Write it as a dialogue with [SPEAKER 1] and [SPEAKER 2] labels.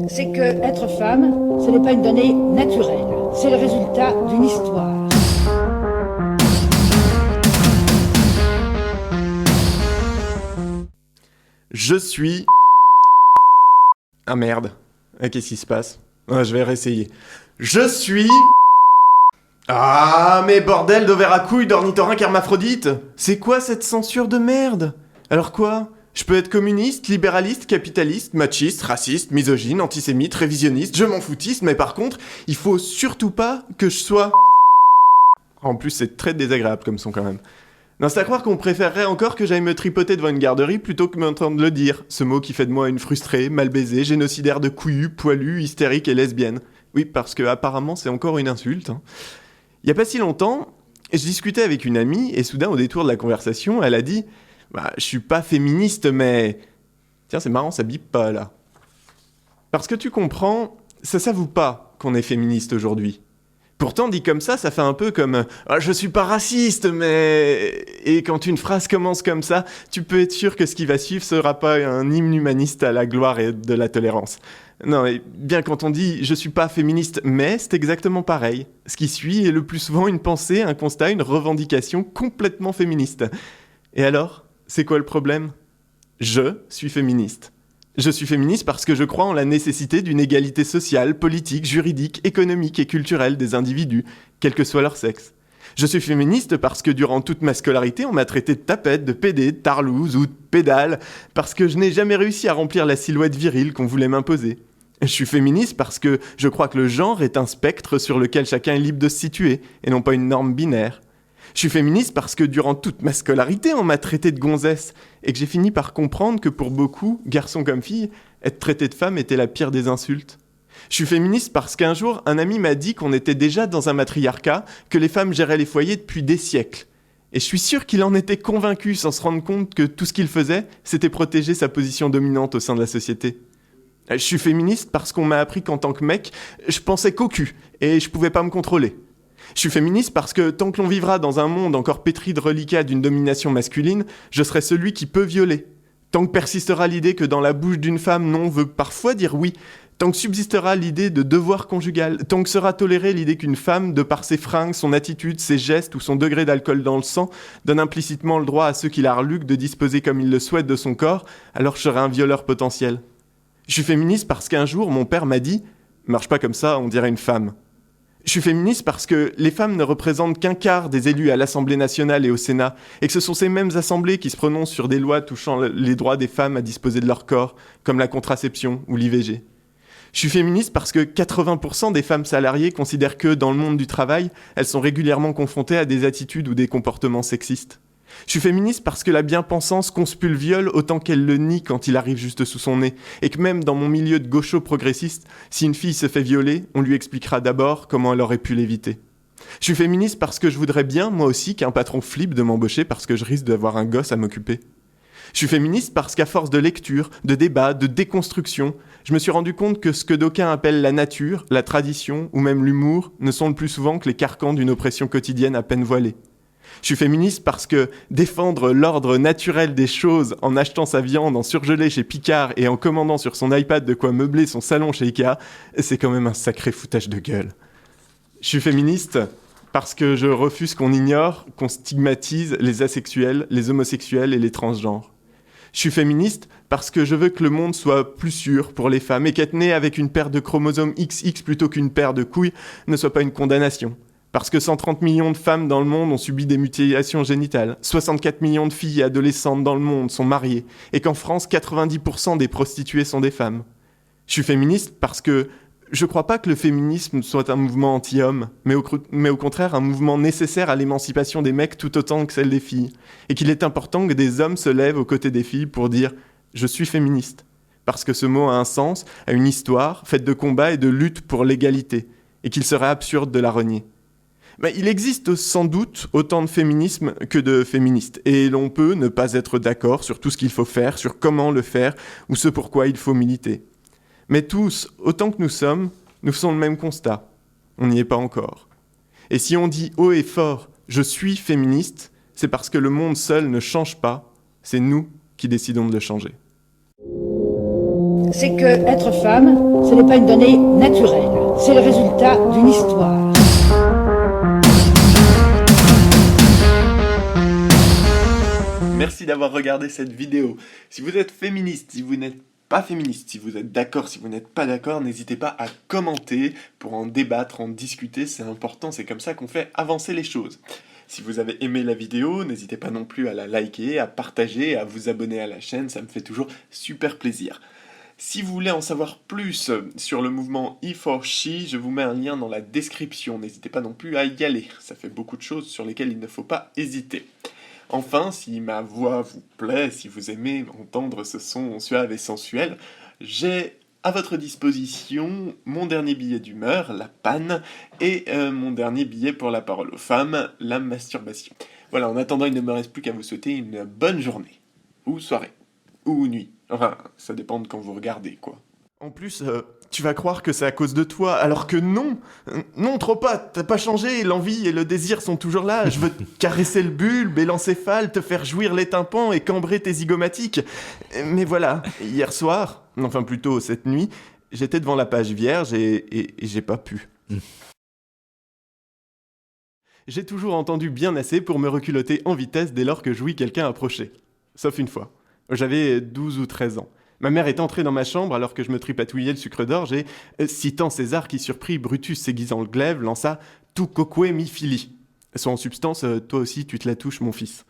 [SPEAKER 1] c'est que être femme, ce n'est pas une donnée naturelle. C'est le résultat d'une histoire.
[SPEAKER 2] Je suis... Ah merde. Qu'est-ce qui se passe ? Je vais réessayer. Je suis... Ah, mais bordel d'ovaire à couilles, d'ornithorynque hermaphrodite ! C'est quoi cette censure de merde ? Alors quoi ? Je peux être communiste, libéraliste, capitaliste, machiste, raciste, misogyne, antisémite, révisionniste, je m'en foutiste, mais par contre, il faut surtout pas que je sois... En plus, c'est très désagréable comme son quand même. Non, c'est à croire qu'on préférerait encore que j'aille me tripoter devant une garderie plutôt que m'entendre le dire. Ce mot qui fait de moi une frustrée, mal baisée, génocidaire de couillue, poilue, hystérique et lesbienne. Oui, parce que apparemment c'est encore une insulte. Il y a pas si longtemps, je discutais avec une amie et soudain au détour de la conversation, elle a dit « je suis pas féministe mais... » Tiens, c'est marrant, ça bip pas là. Parce que tu comprends, ça s'avoue pas qu'on est féministe aujourd'hui. Pourtant, dit comme ça fait un peu comme « je suis pas raciste, mais... » Et quand une phrase commence comme ça, tu peux être sûr que ce qui va suivre sera pas un hymne humaniste à la gloire et de la tolérance. Non, et bien quand on dit « je suis pas féministe, mais... » c'est exactement pareil. Ce qui suit est le plus souvent une pensée, un constat, une revendication complètement féministe. Et alors, c'est quoi le problème ? Je suis féministe. Je suis féministe parce que je crois en la nécessité d'une égalité sociale, politique, juridique, économique et culturelle des individus, quel que soit leur sexe. Je suis féministe parce que durant toute ma scolarité, on m'a traité de tapette, de pédé, de tarlouse ou de pédale, parce que je n'ai jamais réussi à remplir la silhouette virile qu'on voulait m'imposer. Je suis féministe parce que je crois que le genre est un spectre sur lequel chacun est libre de se situer, et non pas une norme binaire. Je suis féministe parce que durant toute ma scolarité, on m'a traité de gonzesse, et que j'ai fini par comprendre que pour beaucoup, garçons comme filles, être traité de femme était la pire des insultes. Je suis féministe parce qu'un jour, un ami m'a dit qu'on était déjà dans un matriarcat, que les femmes géraient les foyers depuis des siècles. Et je suis sûr qu'il en était convaincu sans se rendre compte que tout ce qu'il faisait, c'était protéger sa position dominante au sein de la société. Je suis féministe parce qu'on m'a appris qu'en tant que mec, je pensais qu'au cul, et je pouvais pas me contrôler. Je suis féministe parce que tant que l'on vivra dans un monde encore pétri de reliquats d'une domination masculine, je serai celui qui peut violer. Tant que persistera l'idée que dans la bouche d'une femme, non veut parfois dire oui. Tant que subsistera l'idée de devoir conjugal. Tant que sera tolérée l'idée qu'une femme, de par ses fringues, son attitude, ses gestes ou son degré d'alcool dans le sang, donne implicitement le droit à ceux qui la reluquent de disposer comme ils le souhaitent de son corps, alors je serai un violeur potentiel. Je suis féministe parce qu'un jour, mon père m'a dit « Marche pas comme ça, on dirait une femme ». Je suis féministe parce que les femmes ne représentent qu'un quart des élus à l'Assemblée nationale et au Sénat, et que ce sont ces mêmes assemblées qui se prononcent sur des lois touchant les droits des femmes à disposer de leur corps, comme la contraception ou l'IVG. Je suis féministe parce que 80% des femmes salariées considèrent que, dans le monde du travail, elles sont régulièrement confrontées à des attitudes ou des comportements sexistes. Je suis féministe parce que la bien-pensance conspue le viol autant qu'elle le nie quand il arrive juste sous son nez, et que même dans mon milieu de gaucho-progressiste, si une fille se fait violer, on lui expliquera d'abord comment elle aurait pu l'éviter. Je suis féministe parce que je voudrais bien, moi aussi, qu'un patron flippe de m'embaucher parce que je risque d'avoir un gosse à m'occuper. Je suis féministe parce qu'à force de lecture, de débat, de déconstruction, je me suis rendu compte que ce que d'aucuns appellent la nature, la tradition ou même l'humour ne sont le plus souvent que les carcans d'une oppression quotidienne à peine voilée. Je suis féministe parce que défendre l'ordre naturel des choses en achetant sa viande en surgelé chez Picard et en commandant sur son iPad de quoi meubler son salon chez Ikea, c'est quand même un sacré foutage de gueule. Je suis féministe parce que je refuse qu'on ignore, qu'on stigmatise les asexuels, les homosexuels et les transgenres. Je suis féministe parce que je veux que le monde soit plus sûr pour les femmes et qu'être née avec une paire de chromosomes XX plutôt qu'une paire de couilles ne soit pas une condamnation. Parce que 130 millions de femmes dans le monde ont subi des mutilations génitales, 64 millions de filles et adolescentes dans le monde sont mariées, et qu'en France, 90% des prostituées sont des femmes. Je suis féministe parce que je crois pas que le féminisme soit un mouvement anti-homme, mais au contraire un mouvement nécessaire à l'émancipation des mecs tout autant que celle des filles, et qu'il est important que des hommes se lèvent aux côtés des filles pour dire « je suis féministe », parce que ce mot a un sens, a une histoire, faite de combats et de lutte pour l'égalité, et qu'il serait absurde de la renier. Mais il existe sans doute autant de féminisme que de féministes, et l'on peut ne pas être d'accord sur tout ce qu'il faut faire, sur comment le faire, ou ce pourquoi il faut militer. Mais tous, autant que nous sommes, nous faisons le même constat. On n'y est pas encore. Et si on dit haut et fort « je suis féministe », c'est parce que le monde seul ne change pas, c'est nous qui décidons de le changer.
[SPEAKER 1] c'est que être femme, ce n'est pas une donnée naturelle. C'est le résultat d'une histoire.
[SPEAKER 2] Merci d'avoir regardé cette vidéo. Si vous êtes féministe, si vous n'êtes pas féministe, si vous êtes d'accord, si vous n'êtes pas d'accord, n'hésitez pas à commenter pour en débattre, en discuter, c'est important, c'est comme ça qu'on fait avancer les choses. Si vous avez aimé la vidéo, n'hésitez pas non plus à la liker, à partager, à vous abonner à la chaîne, ça me fait toujours super plaisir. Si vous voulez en savoir plus sur le mouvement He4She, je vous mets un lien dans la description, n'hésitez pas non plus à y aller, ça fait beaucoup de choses sur lesquelles il ne faut pas hésiter. Enfin, si ma voix vous plaît, si vous aimez entendre ce son suave et sensuel, j'ai à votre disposition mon dernier billet d'humeur, la panne, et mon dernier billet pour la parole aux femmes, la masturbation. Voilà, en attendant, il ne me reste plus qu'à vous souhaiter une bonne journée, ou soirée, ou nuit. Enfin, ça dépend de quand vous regardez, quoi. En plus, tu vas croire que c'est à cause de toi, alors que non. Non, trop pas, t'as pas changé, l'envie et le désir sont toujours là. Je veux te caresser le bulbe et l'encéphale, te faire jouir les tympans et cambrer tes zygomatiques. Mais voilà, hier soir, enfin plutôt cette nuit, j'étais devant la page vierge et j'ai pas pu. J'ai toujours entendu bien assez pour me reculoter en vitesse dès lors que je vis quelqu'un approcher. Sauf une fois. J'avais 12 ou 13 ans. Ma mère est entrée dans ma chambre alors que je me tripatouillais le sucre d'orge et, citant César qui surprit Brutus s'aiguisant le glaive, lança « Tu coque mi fili ». Soit en substance, toi aussi tu te la touches mon fils.